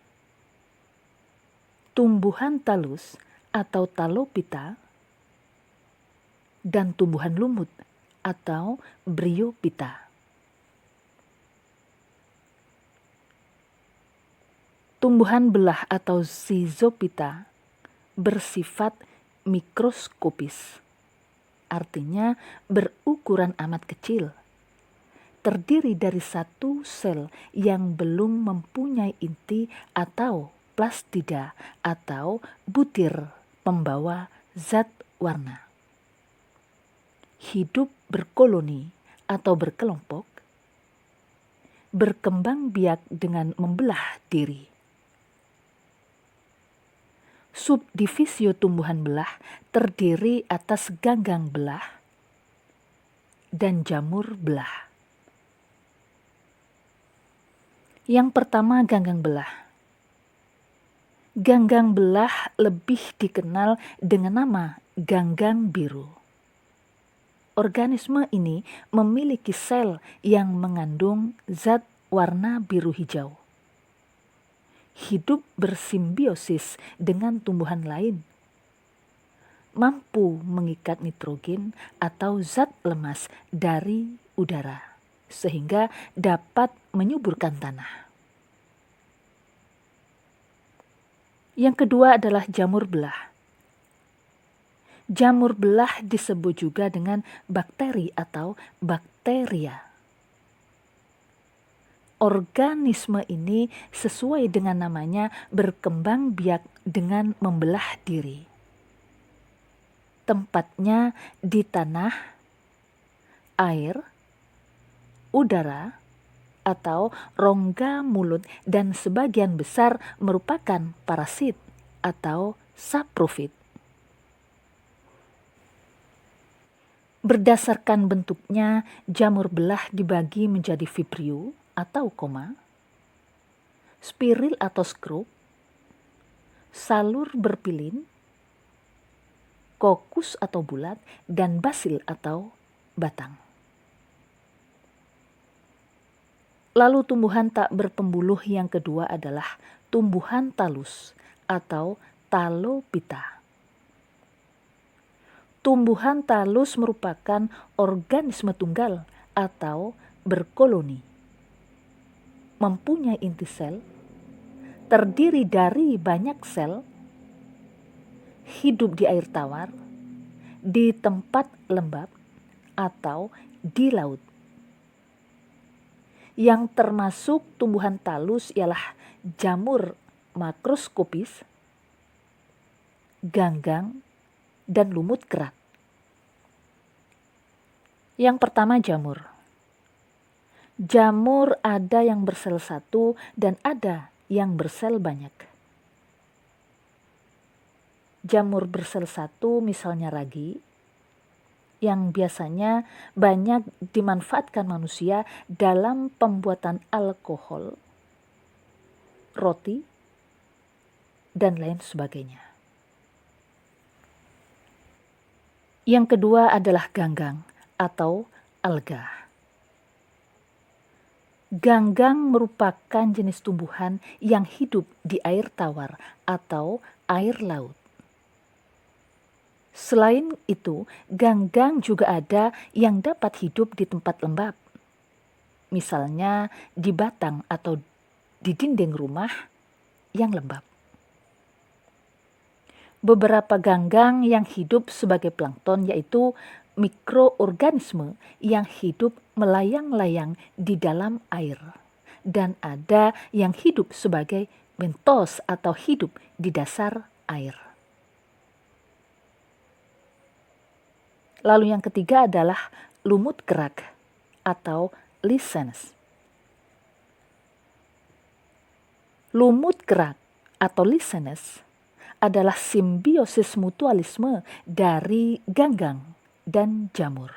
Speaker 1: tumbuhan talus atau Talophyta, dan tumbuhan lumut atau Bryophyta. Tumbuhan belah atau Schizophyta bersifat mikroskopis, artinya berukuran amat kecil, terdiri dari satu sel yang belum mempunyai inti atau plastida atau butir pembawa zat warna. Hidup berkoloni atau berkelompok, berkembang biak dengan membelah diri. Subdivisio tumbuhan belah terdiri atas ganggang belah dan jamur belah. Yang pertama, ganggang belah. Ganggang belah lebih dikenal dengan nama ganggang biru. Organisme ini memiliki sel yang mengandung zat warna biru hijau. Hidup bersimbiosis dengan tumbuhan lain, mampu mengikat nitrogen atau zat lemas dari udara, sehingga dapat menyuburkan tanah. Yang kedua adalah jamur belah. Jamur belah disebut juga dengan bakteri atau bakteria. Organisme ini sesuai dengan namanya berkembang biak dengan membelah diri. Tempatnya di tanah, air, udara, atau rongga mulut, dan sebagian besar merupakan parasit atau saprofit. Berdasarkan bentuknya, jamur belah dibagi menjadi vibrio atau koma, spiril atau skrup, salur berpilin, kokus atau bulat, dan basil atau batang. Lalu tumbuhan tak berpembuluh yang kedua adalah tumbuhan talus atau talopita. Tumbuhan talus merupakan organisme tunggal atau berkoloni. Mempunyai inti sel, terdiri dari banyak sel, hidup di air tawar, di tempat lembab, atau di laut. Yang termasuk tumbuhan talus ialah jamur makroskopis, ganggang, dan lumut kerak. Yang pertama, jamur. Jamur ada yang bersel satu dan ada yang bersel banyak. Jamur bersel satu misalnya ragi, yang biasanya banyak dimanfaatkan manusia dalam pembuatan alkohol, roti, dan lain sebagainya. Yang kedua adalah ganggang atau alga. Ganggang merupakan jenis tumbuhan yang hidup di air tawar atau air laut. Selain itu, ganggang juga ada yang dapat hidup di tempat lembab, misalnya di batang atau di dinding rumah yang lembab. Beberapa ganggang yang hidup sebagai plankton yaitu mikroorganisme yang hidup melayang-layang di dalam air, dan ada yang hidup sebagai bentos atau hidup di dasar air. Lalu yang ketiga adalah lumut kerak atau lisenes. Lumut kerak atau lisenes adalah simbiosis mutualisme dari ganggang dan jamur.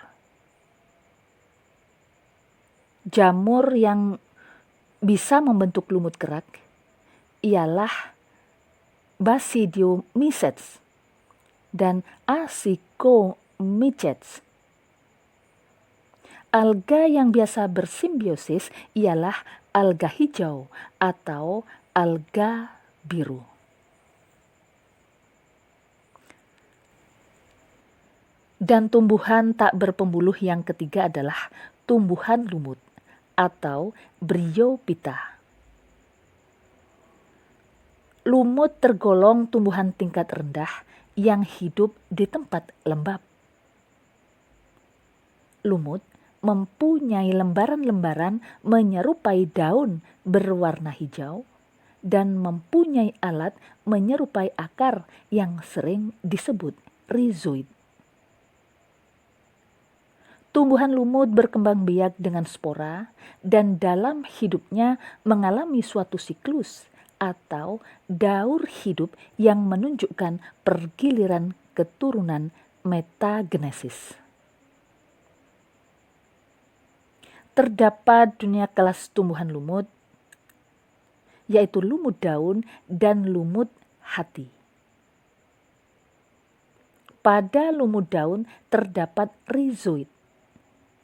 Speaker 1: Jamur yang bisa membentuk lumut kerak ialah Basidiomycetes dan Asycomycetes. Alga yang biasa bersimbiosis ialah alga hijau atau alga biru. Dan tumbuhan tak berpembuluh yang ketiga adalah tumbuhan lumut atau Bryophyta. Lumut tergolong tumbuhan tingkat rendah yang hidup di tempat lembab. Lumut mempunyai lembaran-lembaran menyerupai daun berwarna hijau dan mempunyai alat menyerupai akar yang sering disebut rhizoid. Tumbuhan lumut berkembang biak dengan spora dan dalam hidupnya mengalami suatu siklus atau daur hidup yang menunjukkan pergiliran keturunan metagenesis. Terdapat dunia kelas tumbuhan lumut, yaitu lumut daun dan lumut hati. Pada lumut daun terdapat rhizoid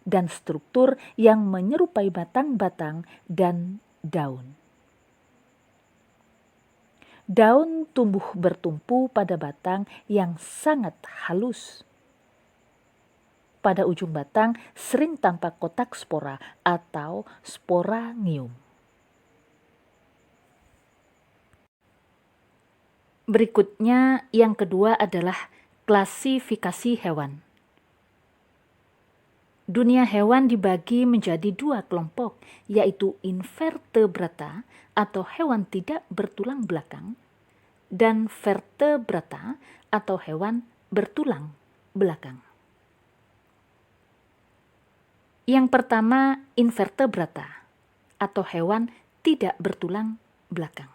Speaker 1: dan struktur yang menyerupai batang-batang dan daun. Daun tumbuh bertumpu pada batang yang sangat halus. Pada ujung batang sering tampak kotak spora atau sporangium. Berikutnya yang kedua adalah klasifikasi hewan. Dunia hewan dibagi menjadi dua kelompok, yaitu invertebrata atau hewan tidak bertulang belakang dan vertebrata atau hewan bertulang belakang. Yang pertama, invertebrata atau hewan tidak bertulang belakang.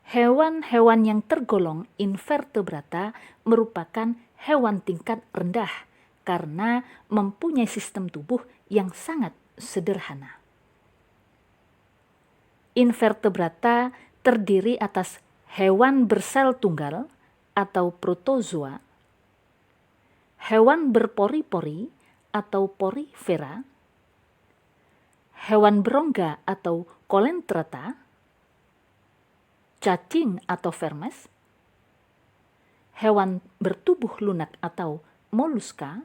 Speaker 1: Hewan-hewan yang tergolong invertebrata merupakan hewan tingkat rendah karena mempunyai sistem tubuh yang sangat sederhana. Invertebrata terdiri atas hewan bersel tunggal atau protozoa, hewan berpori-pori atau porifera, hewan berongga atau colentrata, cacing atau vermes, hewan bertubuh lunak atau moluska,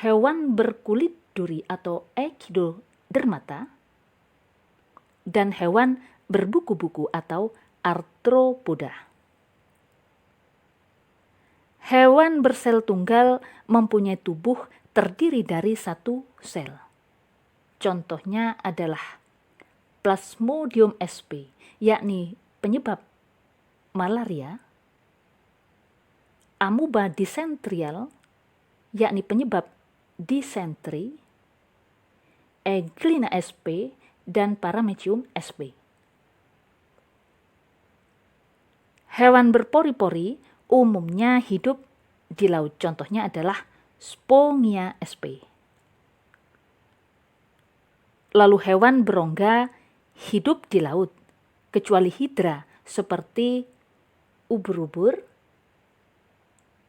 Speaker 1: hewan berkulit duri atau echidodermata, dan hewan berbuku-buku atau arthropoda. Hewan bersel tunggal mempunyai tubuh terdiri dari satu sel. Contohnya adalah Plasmodium sp, yakni penyebab malaria, Amoeba dysenterial, yakni penyebab disentri, Eglina sp, dan Paramecium sp. Hewan berpori-pori umumnya hidup di laut, contohnya adalah Spongia sp. Lalu hewan berongga hidup di laut, kecuali hidra seperti ubur-ubur,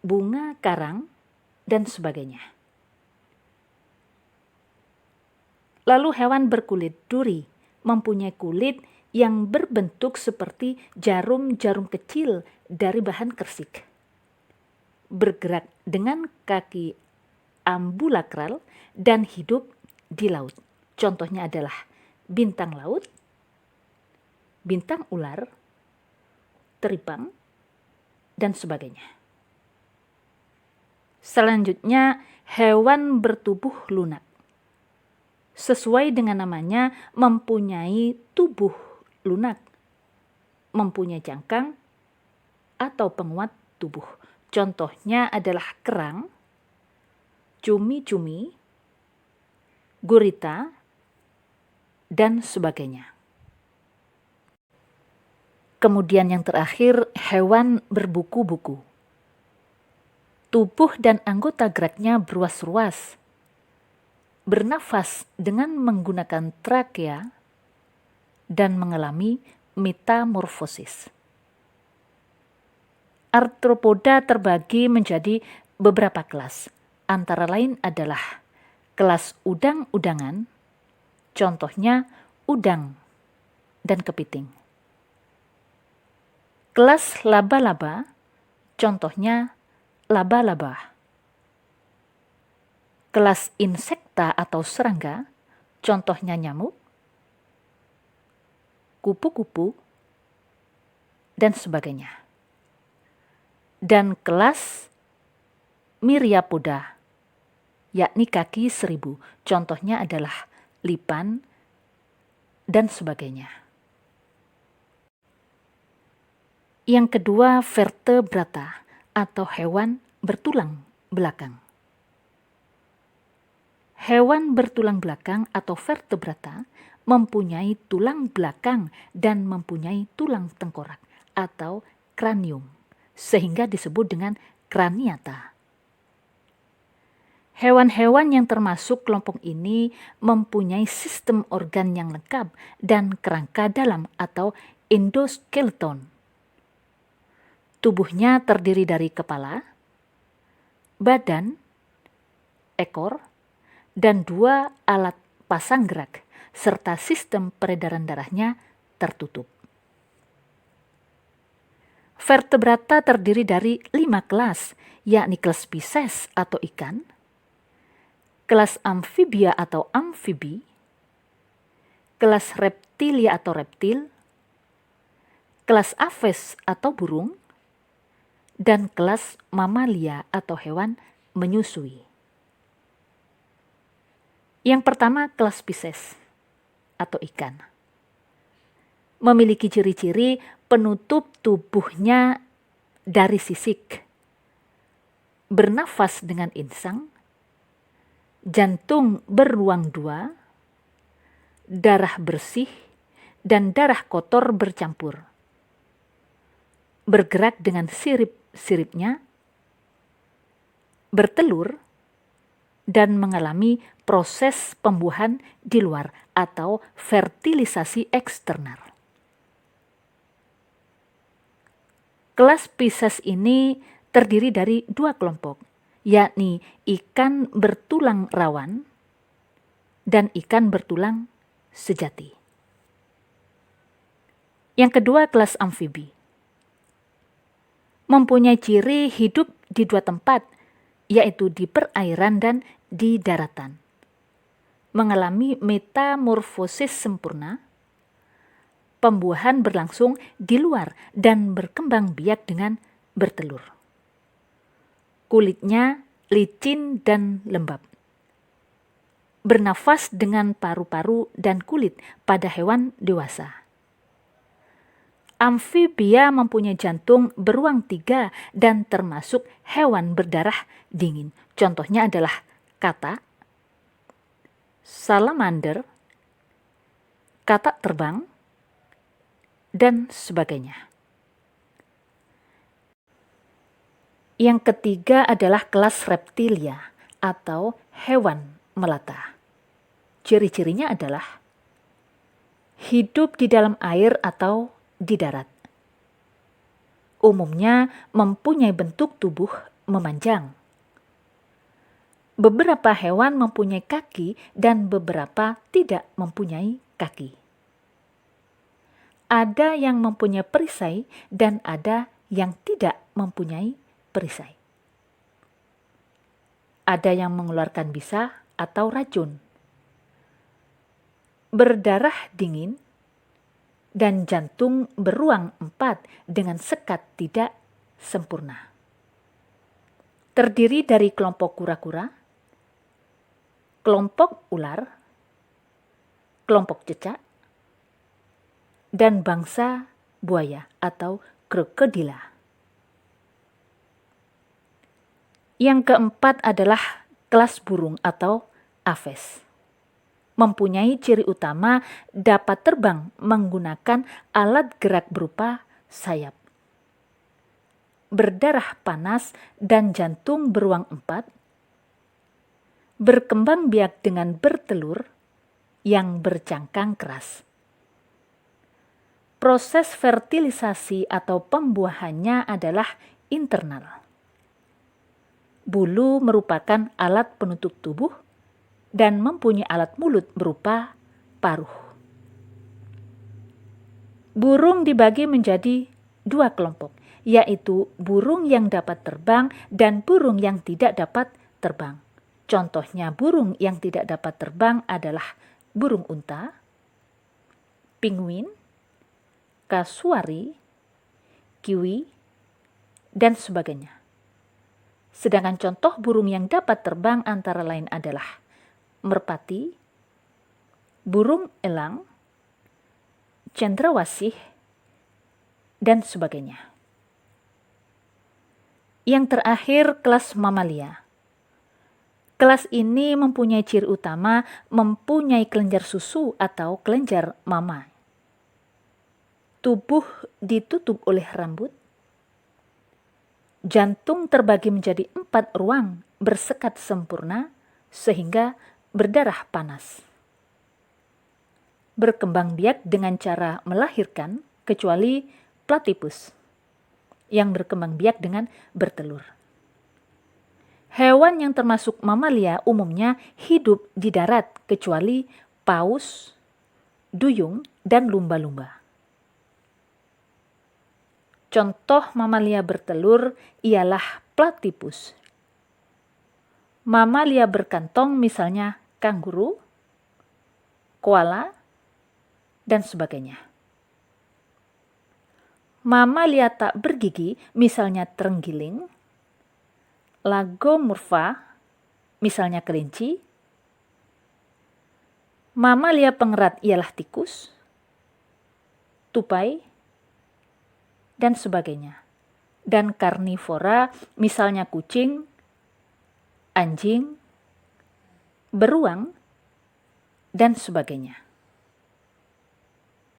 Speaker 1: bunga karang, dan sebagainya. Lalu hewan berkulit duri mempunyai kulit yang berbentuk seperti jarum-jarum kecil dari bahan kersik. Bergerak dengan kaki ambulakral dan hidup di laut. Contohnya adalah bintang laut, bintang ular, teripang, dan sebagainya. Selanjutnya, hewan bertubuh lunak. Sesuai dengan namanya, mempunyai tubuh lunak, mempunyai jangkang atau penguat tubuh. Contohnya adalah kerang, cumi-cumi, gurita, dan sebagainya. Kemudian yang terakhir, hewan berbuku-buku. Tubuh dan anggota geraknya beruas-ruas, bernafas dengan menggunakan trakea, dan mengalami metamorfosis. Arthropoda terbagi menjadi beberapa kelas, antara lain adalah kelas udang-udangan, contohnya udang dan kepiting. Kelas laba-laba, contohnya laba-laba. Kelas insekta atau serangga, contohnya nyamuk, kupu-kupu, dan sebagainya. Dan kelas Myriapoda, yakni kaki 1000, contohnya adalah lipan dan sebagainya. Yang kedua, vertebrata atau hewan bertulang belakang. Hewan bertulang belakang atau vertebrata mempunyai tulang belakang dan mempunyai tulang tengkorak atau kranium, sehingga disebut dengan kraniata. Hewan-hewan yang termasuk kelompok ini mempunyai sistem organ yang lengkap dan kerangka dalam atau endoskeleton. Tubuhnya terdiri dari kepala, badan, ekor, dan 2 alat pasang gerak, serta sistem peredaran darahnya tertutup. Vertebrata terdiri dari 5 kelas, yakni kelas Pisces atau ikan, kelas Amphibia atau amfibi, kelas Reptilia atau reptil, kelas Aves atau burung, dan kelas Mamalia atau hewan menyusui. Yang pertama, kelas Pisces atau ikan. Memiliki ciri-ciri penutup tubuhnya dari sisik, bernafas dengan insang, jantung beruang 2, darah bersih, dan darah kotor bercampur. Bergerak dengan sirip-siripnya, bertelur, dan mengalami proses pembuahan di luar atau fertilisasi eksternal. Kelas Pisces ini terdiri dari 2 kelompok, yakni ikan bertulang rawan dan ikan bertulang sejati. Yang kedua, kelas amfibi. Mempunyai ciri hidup di 2 tempat, yaitu di perairan dan di daratan. Mengalami metamorfosis sempurna, pembuahan berlangsung di luar dan berkembang biak dengan bertelur. Kulitnya licin dan lembab. Bernafas dengan paru-paru dan kulit pada hewan dewasa. Amfibia mempunyai jantung beruang 3 dan termasuk hewan berdarah dingin. Contohnya adalah katak, salamander, katak terbang, dan sebagainya. Yang ketiga adalah kelas reptilia atau hewan melata. Ciri-cirinya adalah hidup di dalam air atau di darat. Umumnya mempunyai bentuk tubuh memanjang. Beberapa hewan mempunyai kaki dan beberapa tidak mempunyai kaki. Ada yang mempunyai perisai dan ada yang tidak mempunyai perisai. Ada yang mengeluarkan bisa atau racun. Berdarah dingin dan jantung beruang 4 dengan sekat tidak sempurna. Terdiri dari kelompok kura-kura, kelompok ular, kelompok cecak, dan bangsa buaya atau krokodila. Yang keempat adalah kelas burung atau aves. Mempunyai ciri utama dapat terbang menggunakan alat gerak berupa sayap. Berdarah panas dan jantung beruang 4. Berkembang biak dengan bertelur yang bercangkang keras. Proses fertilisasi atau pembuahannya adalah internal. Bulu merupakan alat penutup tubuh dan mempunyai alat mulut berupa paruh. Burung dibagi menjadi 2 kelompok, yaitu burung yang dapat terbang dan burung yang tidak dapat terbang. Contohnya burung yang tidak dapat terbang adalah burung unta, penguin, kasuari, kiwi, dan sebagainya. Sedangkan contoh burung yang dapat terbang antara lain adalah merpati, burung elang, cendrawasih, dan sebagainya. Yang terakhir, kelas mamalia. Kelas ini mempunyai ciri utama mempunyai kelenjar susu atau kelenjar mama. Tubuh ditutup oleh rambut. Jantung terbagi menjadi 4 ruang bersekat sempurna sehingga berdarah panas. Berkembang biak dengan cara melahirkan kecuali platypus yang berkembang biak dengan bertelur. Hewan yang termasuk mamalia umumnya hidup di darat kecuali paus, duyung, dan lumba-lumba. Contoh mamalia bertelur ialah platypus. Mamalia berkantong misalnya kanguru, koala, dan sebagainya. Mamalia tak bergigi misalnya terenggiling, lagomorfa misalnya kelinci. Mamalia pengerat ialah tikus, tupai, dan sebagainya. Dan karnivora misalnya kucing, anjing, beruang, dan sebagainya.